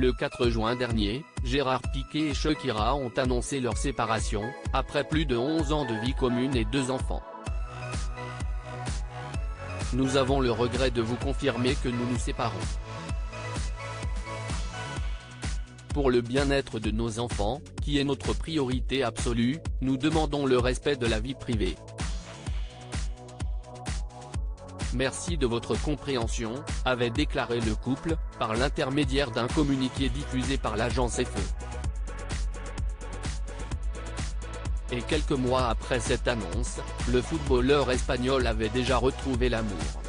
Le 4 juin dernier, Gérard Piqué et Shakira ont annoncé leur séparation, après plus de 11 ans de vie commune et 2 enfants. Nous avons le regret de vous confirmer que nous nous séparons. Pour le bien-être de nos enfants, qui est notre priorité absolue, nous demandons le respect de la vie privée. Merci de votre compréhension, avait déclaré le couple, par l'intermédiaire d'un communiqué diffusé par l'agence EFE. Et quelques mois après cette annonce, le footballeur espagnol avait déjà retrouvé l'amour.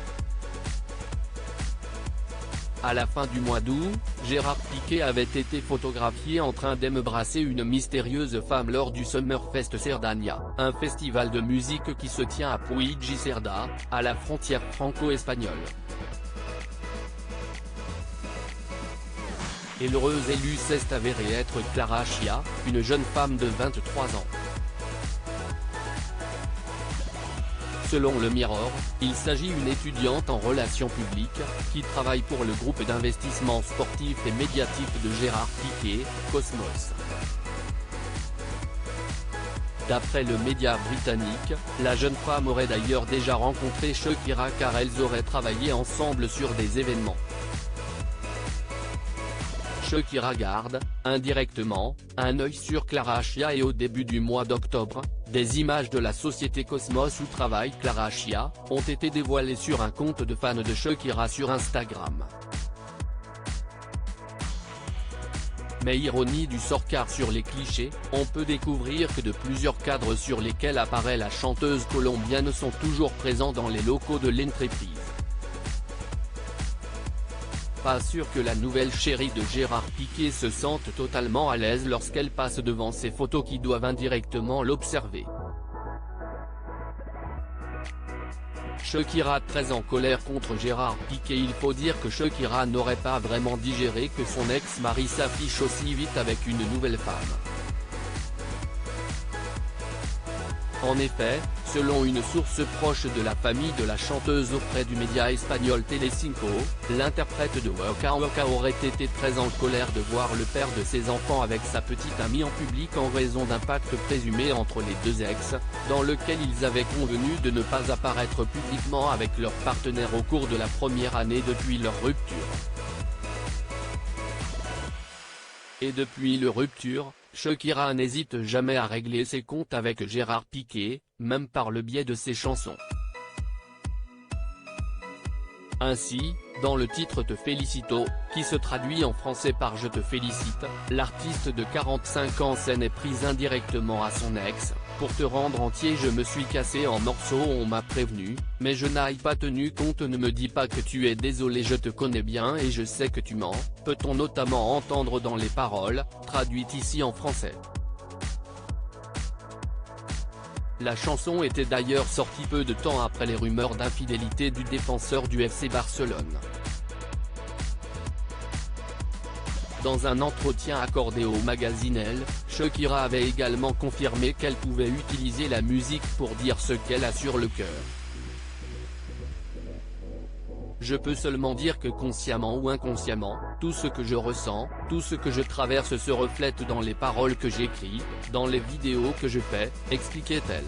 À la fin du mois d'août, Gérard Piqué avait été photographié en train d'embrasser une mystérieuse femme lors du Summerfest Cerdanya, un festival de musique qui se tient à Puig i Cerdà, à la frontière franco-espagnole. Et l'heureuse élue s'est avérée être Clara Chia, une jeune femme de 23 ans. Selon le Mirror, il s'agit d'une étudiante en relations publiques, qui travaille pour le groupe d'investissement sportif et médiatique de Gérard Piqué, Cosmos. D'après le média britannique, la jeune femme aurait d'ailleurs déjà rencontré Shakira car elles auraient travaillé ensemble sur des événements. Shakira garde, indirectement, un œil sur Clara Chia et au début du mois d'octobre, des images de la société Cosmos où travaille Clara Chia, ont été dévoilées sur un compte de fans de Shakira sur Instagram. Mais ironie du sort car sur les clichés, on peut découvrir que de plusieurs cadres sur lesquels apparaît la chanteuse colombienne sont toujours présents dans les locaux de l'entreprise. Pas sûr que la nouvelle chérie de Gérard Piqué se sente totalement à l'aise lorsqu'elle passe devant ces photos qui doivent indirectement l'observer. Shakira très en colère contre Gérard Piqué. Il faut dire que Shakira n'aurait pas vraiment digéré que son ex-mari s'affiche aussi vite avec une nouvelle femme. En effet, selon une source proche de la famille de la chanteuse auprès du média espagnol Telecinco, l'interprète de Waka Waka aurait été très en colère de voir le père de ses enfants avec sa petite amie en public en raison d'un pacte présumé entre les deux ex, dans lequel ils avaient convenu de ne pas apparaître publiquement avec leur partenaire au cours de la première année depuis leur rupture. Et depuis leur rupture, Shakira n'hésite jamais à régler ses comptes avec Gérard Piqué, même par le biais de ses chansons. Ainsi, dans le titre Te Felicito, qui se traduit en français par Je te félicite, l'artiste de 45 ans s'en est prise indirectement à son ex. Pour te rendre entier je me suis cassé en morceaux, on m'a prévenu, mais je n'ai pas tenu compte. Ne me dis pas que tu es désolé, je te connais bien et je sais que tu mens, peut-on notamment entendre dans les paroles, traduites ici en français. La chanson était d'ailleurs sortie peu de temps après les rumeurs d'infidélité du défenseur du FC Barcelone. Dans un entretien accordé au magazine Elle, Shakira avait également confirmé qu'elle pouvait utiliser la musique pour dire ce qu'elle a sur le cœur. Je peux seulement dire que consciemment ou inconsciemment, tout ce que je ressens, tout ce que je traverse se reflète dans les paroles que j'écris, dans les vidéos que je fais, expliquait-elle.